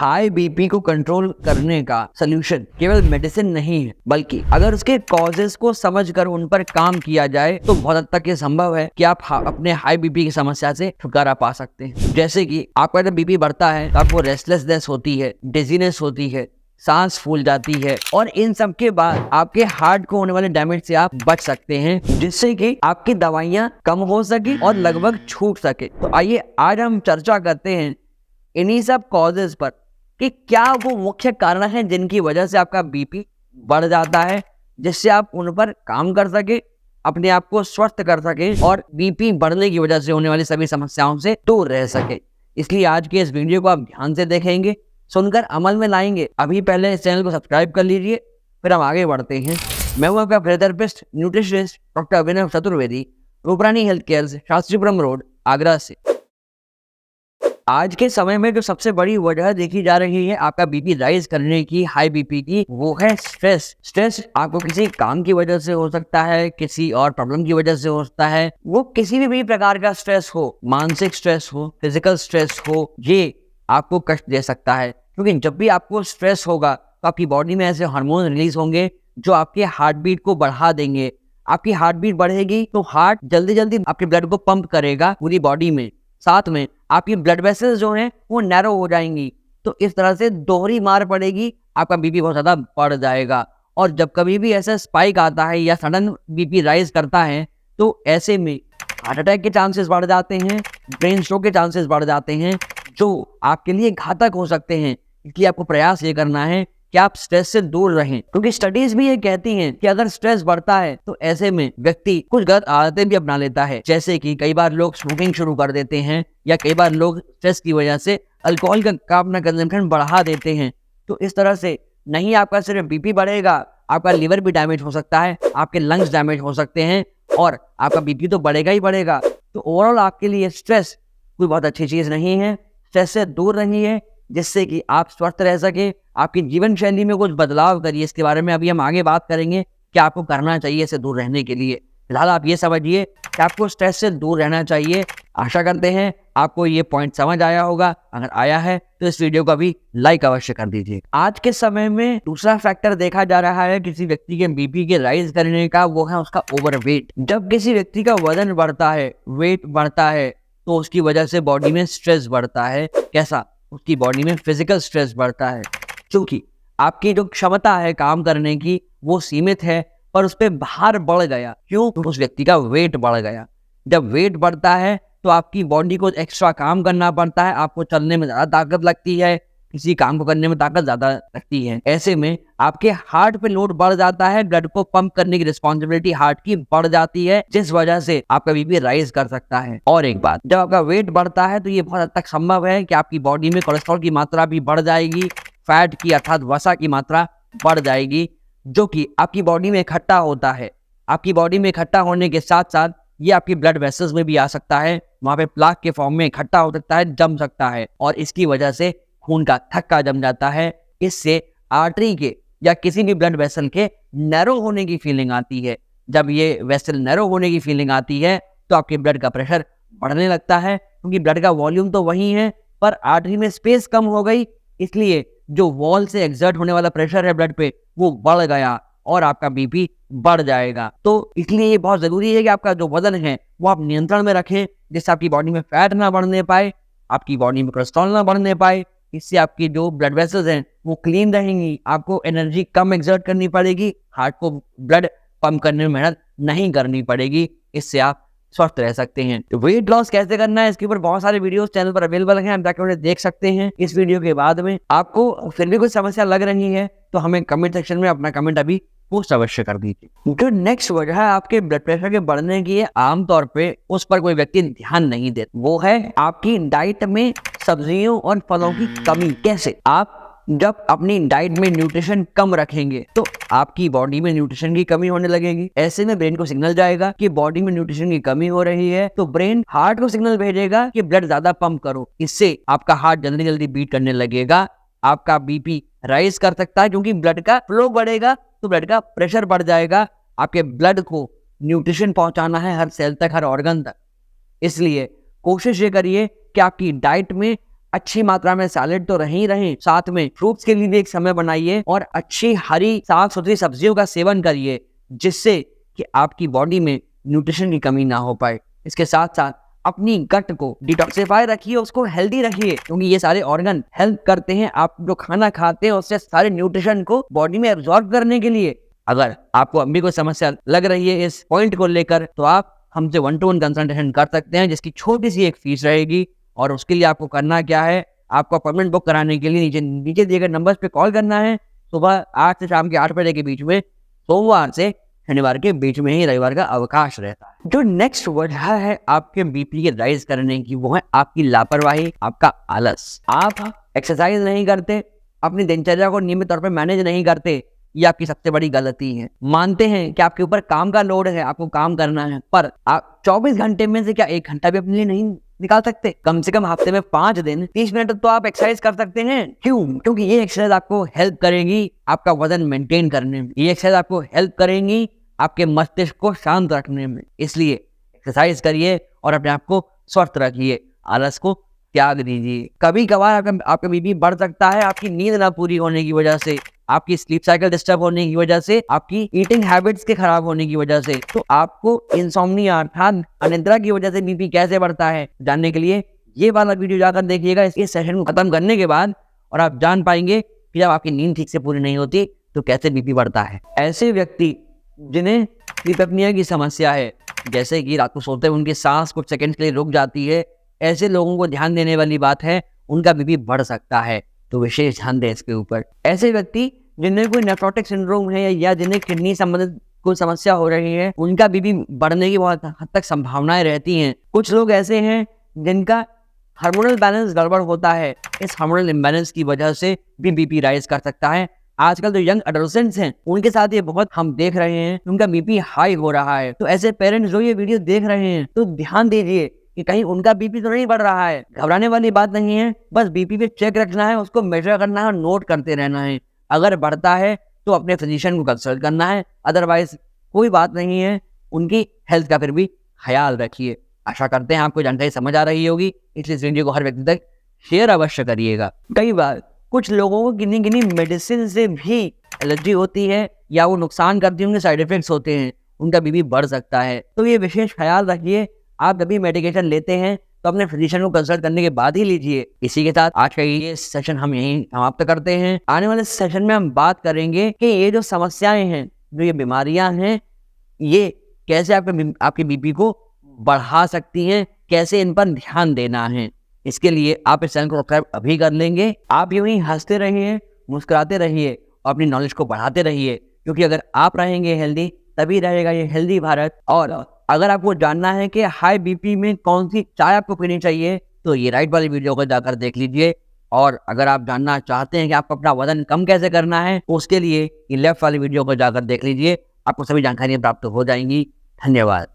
High BP को control करने का सलूशन केवल मेडिसिन नहीं है, बल्कि अगर उसके कॉजेस को समझकर उन पर काम किया जाए तो बहुत हद तक ये संभव है कि आप अपने हाई बीपी की समस्या से छुटकारा पा सकते हैं। जैसे कि आपका जब बीपी बढ़ता है तो आपको रेस्टलेसनेस होती है, डिजीनेस होती है, सांस फूल जाती है, और इन सब के बाद आपके हार्ट को होने वाले डैमेज से आप बच सकते हैं, जिससे कि आपकी दवाइयां कम हो सके और लगभग छूट सके। तो आइए आज हम चर्चा करते हैं इन्हीं सब कॉजेज पर कि क्या वो मुख्य कारण है जिनकी वजह से आपका बीपी बढ़ जाता है, जिससे आप उन पर काम कर सके, अपने आप को स्वस्थ कर सके और बीपी बढ़ने की वजह से होने वाली सभी समस्याओं से दूर रह सके। इसलिए आज के इस वीडियो को आप ध्यान से देखेंगे, सुनकर अमल में लाएंगे। अभी पहले इस चैनल को सब्सक्राइब कर लीजिए, फिर हम आगे बढ़ते हैं। मैं हूं आपका physiotherapist nutritionist doctor Abhinav Chaturvedi, Rooprani health care, Shastripuram road, Agra से। आज के समय में जो सबसे बड़ी वजह देखी जा रही है आपका बीपी राइज करने की, हाई बीपी की, वो है स्ट्रेस। स्ट्रेस आपको किसी काम की वजह से हो सकता है, किसी और प्रॉब्लम की वजह से हो सकता है। वो किसी भी प्रकार का स्ट्रेस हो, मानसिक स्ट्रेस हो, फिजिकल स्ट्रेस हो, ये आपको कष्ट दे सकता है। क्योंकि जब भी आपको स्ट्रेस होगा तो आपकी बॉडी में ऐसे हार्मोन रिलीज होंगे जो आपके हार्ट बीट को बढ़ा देंगे। आपकी हार्ट बीट बढ़ेगी तो हार्ट जल्दी जल्दी आपके ब्लड को पंप करेगा पूरी बॉडी में, साथ में आपकी ब्लड वेसल्स जो हैं वो नैरो हो जाएंगी। तो इस तरह से दोहरी मार पड़ेगी, आपका बीपी बहुत ज्यादा बढ़ जाएगा। और जब कभी भी ऐसा स्पाइक आता है या सडन बीपी राइज करता है तो ऐसे में हार्ट अटैक के चांसेस बढ़ जाते हैं, ब्रेन स्ट्रोक के चांसेस बढ़ जाते हैं, जो आपके लिए घातक हो सकते हैं। इसलिए आपको प्रयास ये करना है कि आप स्ट्रेस से दूर रहें, क्योंकि स्टडीज भी ये कहती हैं कि अगर स्ट्रेस बढ़ता है तो ऐसे में व्यक्ति कुछ गलत आदतें भी अपना लेता है। जैसे कि कई बार लोग स्मोकिंग शुरू कर देते हैं, या कई बार लोग स्ट्रेस की वजह से अल्कोहल का अपना कंजम्पशन बढ़ा देते हैं। तो इस तरह से नहीं आपका सिर्फ बीपी बढ़ेगा, आपका लिवर भी डैमेज हो सकता है, आपके लंग्स डैमेज हो सकते हैं, और आपका बीपी तो बढ़ेगा ही बढ़ेगा। तो ओवरऑल आपके लिए स्ट्रेस कोई बहुत अच्छी चीज नहीं है। स्ट्रेस से दूर रहिए, जिससे कि आप स्वस्थ रह सके। आपकी जीवन शैली में कुछ बदलाव करिए। इसके बारे में अभी हम आगे बात करेंगे कि आपको करना चाहिए इससे दूर रहने के लिए। फिलहाल आप ये समझिए कि आपको स्ट्रेस से दूर रहना चाहिए। आशा करते हैं आपको ये पॉइंट समझ आया होगा। अगर आया है तो इस वीडियो को भी लाइक अवश्य कर दीजिए। आज के समय में दूसरा फैक्टर देखा जा रहा है किसी व्यक्ति के बीपी के राइज करने का, वो है उसका ओवरवेट। जब किसी व्यक्ति का वजन बढ़ता है, वेट बढ़ता है, तो उसकी वजह से बॉडी में स्ट्रेस बढ़ता है। कैसा? उसकी बॉडी में फिजिकल स्ट्रेस बढ़ता है, क्योंकि आपकी जो क्षमता है काम करने की वो सीमित है, पर उस पर भार बढ़ गया। क्यों? उस व्यक्ति का वेट बढ़ गया। जब वेट बढ़ता है तो आपकी बॉडी को एक्स्ट्रा काम करना पड़ता है, आपको चलने में ज्यादा ताकत लगती है, किसी काम को करने में ताकत ज्यादा लगती है। ऐसे में आपके हार्ट पे लोड बढ़ जाता है, ब्लड को पंप करने की रिस्पॉन्सिबिलिटी हार्ट की बढ़ जाती है, जिस वजह से आपका बीपी राइज कर सकता है। और एक बात, जब आपका वेट बढ़ता है तो ये बहुत हद तक संभव है कि आपकी बॉडी में कोलेस्ट्रॉल की मात्रा भी बढ़ जाएगी, फैट की अर्थात वसा की मात्रा बढ़ जाएगी, जो कि आपकी बॉडी में इकट्ठा होता है। आपकी बॉडी में इकट्ठा होने के साथ साथ ये आपकी ब्लड वेसल्स में भी आ सकता है, वहां पे प्लाक के फॉर्म में इकट्ठा हो सकता है, जम सकता है, और इसकी वजह से खून का थक्का जम जाता है। इससे आर्टरी के या किसी भी ब्लड वेसल के नैरो होने की फीलिंग आती है। जब ये वेसल नैरो होने की फीलिंग आती है तो आपके ब्लड का प्रेशर बढ़ने लगता है, क्योंकि ब्लड का वॉल्यूम तो वही है पर आर्टरी में स्पेस कम हो गई, इसलिए जो वॉल से एक्सर्ट होने वाला प्रेशर है ब्लड पे वो बढ़ गया और आपका बीपी बढ़ जाएगा। तो इसलिए ये बहुत जरूरी है कि आपका जो वजन है वो आप नियंत्रण में रखें, जिससे आपकी बॉडी में फैट ना बढ़ने पाए, आपकी बॉडी में कोलेस्ट्रॉल ना बढ़ने पाए। इससे आपकी जो ब्लड वेसल्स हैं वो क्लीन रहेंगी, आपको एनर्जी कम एक्सर्ट करनी पड़ेगी, हार्ट को ब्लड पंप करने में मेहनत नहीं करनी पड़ेगी। इससे आप स्वस्थ रह सकते हैं। तो वेट लॉस कैसे करना है, इसके ऊपर बहुत सारे वीडियोस चैनल पर अवेलेबल हैं, आप जाकर उन्हें देख सकते हैं। इस वीडियो के बाद में आपको फिर भी कोई समस्या लग रही है तो हमें कमेंट सेक्शन में अपना कमेंट अभी पोस्ट अवश्य कर दीजिए। जो नेक्स्ट वजह है आपके ब्लड प्रेशर के बढ़ने की है, आमतौर पे उस पर कोई व्यक्ति ध्यान नहीं देता, वो है आपकी डाइट में सब्जियों और फलों की कमी। कैसे? आप जब अपनी डाइट में न्यूट्रिशन कम रखेंगे तो आपकी बॉडी में न्यूट्रिशन की कमी होने लगेगी। ऐसे में ब्रेन को सिग्नल जाएगा कि बॉडी में न्यूट्रिशन की कमी हो रही है, तो ब्रेन हार्ट को सिग्नल भेजेगा कि ब्लड ज्यादा पंप करो। इससे आपका हार्ट जल्दी जल्दी बीट करने लगेगा, आपका बीपी राइज कर सकता है, क्योंकि ब्लड का फ्लो बढ़ेगा तो ब्लड का प्रेशर बढ़ जाएगा। आपके ब्लड को न्यूट्रिशन पहुंचाना है हर सेल तक, हर ऑर्गन तक। इसलिए कोशिश ये करिए कि आपकी डाइट में अच्छी मात्रा में सैलेड तो रहे ही रहे, साथ में फ्रूट्स के लिए भी एक समय बनाइए और अच्छी हरी साफ सुथरी सब्जियों का सेवन करिए, जिससे कि आपकी बॉडी में न्यूट्रिशन की कमी ना हो पाए। इसके साथ साथ अपनी गट को डिटॉक्सिफाई रखिए, उसको हेल्दी रखिए, क्योंकि ये सारे ऑर्गन हेल्प करते हैं आप जो खाना खाते हैं उससे सारे न्यूट्रिशन को बॉडी में एब्जॉर्ब करने के लिए। अगर आपको अभी कोई समस्या लग रही है इस पॉइंट को लेकर, तो आप हमसे 1-to-1 कंसल्टेशन कर सकते हैं, जिसकी छोटी सी एक फीस रहेगी। और उसके लिए आपको करना क्या है, आपको अपॉइंटमेंट बुक कराने के लिए नीचे दिए गए नंबर्स पे कॉल करना है। सुबह 8 से शाम के 8 बजे के बीच में, सोमवार से शनिवार के बीच में ही रविवार का अवकाश रहता है। जो नेक्स्ट वजह है आपके बीपी के राइज करने की, वो है आपकी लापरवाही, आपका आलस। आप एक्सरसाइज नहीं करते, अपनी दिनचर्या को नियमित तौर पर मैनेज नहीं करते, ये आपकी सबसे बड़ी गलती है। मानते हैं कि आपके ऊपर काम का लोड है, आपको काम करना है, पर आप 24 घंटे में से क्या 1 घंटा भी अपने लिए नहीं निकाल सकते? कम से कम हफ्ते में 5 दिन 30 मिनट तो आप एक्सरसाइज कर सकते हैं। क्यों? क्योंकि ये एक्सरसाइज आपको हेल्प करेगी आपका वजन मेंटेन करने में, ये एक्सरसाइज आपको हेल्प करेंगी आपके मस्तिष्क को शांत रखने में। इसलिए एक्सरसाइज करिए और अपने आप को स्वस्थ रखिए, आलस को त्याग दीजिए। कभी कभार आपका बीपी बढ़ सकता है आपकी नींद ना पूरी होने की वजह से, आपकी स्लीप साइकिल डिस्टर्ब होने की वजह से, आपकी ईटिंग हैबिट्स के खराब होने की वजह से। तो आपको इंसोम्निया अर्थात अनिद्रा की वजह से बीपी कैसे बढ़ता है जानने के लिए ये वाला वीडियो जाकर देखिएगा इस सेशन को खत्म करने के बाद, और आप जान पाएंगे कि जब आपकी नींद ठीक से पूरी नहीं होती तो कैसे बीपी बढ़ता है। ऐसे व्यक्ति जिन्हें स्लीप एपनिया की समस्या है, जैसे कि रात को सोते हुए उनकी सांस कुछ सेकंड के लिए रुक जाती है, ऐसे लोगों को ध्यान देने वाली बात है, उनका बीपी बढ़ सकता है, तो विशेष ध्यान दें इसके ऊपर। ऐसे व्यक्ति जिन्हें कोई नेफ्रोटिक सिंड्रोम है या जिन्हें किडनी संबंधित कोई समस्या हो रही है, उनका बीपी बढ़ने की बहुत हद तक संभावनाएं रहती हैं। कुछ लोग ऐसे हैं जिनका हार्मोनल बैलेंस गड़बड़ होता है, इस हार्मोनल इम्बैलेंस की वजह से भी बीपी राइज कर सकता है। आजकल जो यंग एडोलेसेंट्स हैं उनके साथ ये बहुत हम देख रहे हैं, उनका बीपी हाई हो रहा है। तो ऐसे पेरेंट्स जो ये वीडियो देख रहे हैं तो ध्यान दीजिए कि कहीं उनका बीपी तो नहीं बढ़ रहा है। घबराने वाली बात नहीं है, बस बीपी पे चेक रखना है, उसको मेजर करना है और नोट करते रहना है। अगर बढ़ता है तो अपने फिजिशियन को कंसल्ट करना है, अदरवाइज कोई बात नहीं है। उनकी हेल्थ का फिर भी ख्याल रखिए। आशा करते हैं आपको जानकारी समझ आ रही होगी, इसलिए इस वीडियो को हर व्यक्ति तक शेयर अवश्य करिएगा। कई बार कुछ लोगों को किन्हीं मेडिसिन से भी एलर्जी होती है या वो नुकसान करती है, उनके साइड इफेक्ट्स होते हैं, उनका बीपी बढ़ सकता है। तो ये विशेष ख्याल रखिए, आप जब भी मेडिकेशन लेते हैं तो अपने फिजिशियन को कंसल्ट करने के बाद ही लीजिए। इसी के साथ आज का ये सेशन हम यहीं समाप्त करते हैं। आने वाले सेशन में हम बात करेंगे कि ये जो समस्याएं हैं, जो ये बीमारियां हैं, ये कैसे आपके बीपी को बढ़ा सकती हैं, कैसे इन पर ध्यान देना है। इसके लिए आप इस चैनल को सब्सक्राइब अभी कर लेंगे। आप यूं ही हंसते रहिए, मुस्कुराते रहिए और अपनी नॉलेज को बढ़ाते रहिए, क्योंकि अगर आप रहेंगे हेल्दी तभी रहेगा ये हेल्दी भारत। और अगर आपको जानना है कि हाई बीपी में कौन सी चाय आपको पीनी चाहिए, तो ये राइट वाली वीडियो को जाकर देख लीजिए। और अगर आप जानना चाहते हैं कि आपको अपना वजन कम कैसे करना है, तो उसके लिए ये लेफ्ट वाली वीडियो को जाकर देख लीजिए, आपको सभी जानकारियां प्राप्त हो जाएंगी। धन्यवाद।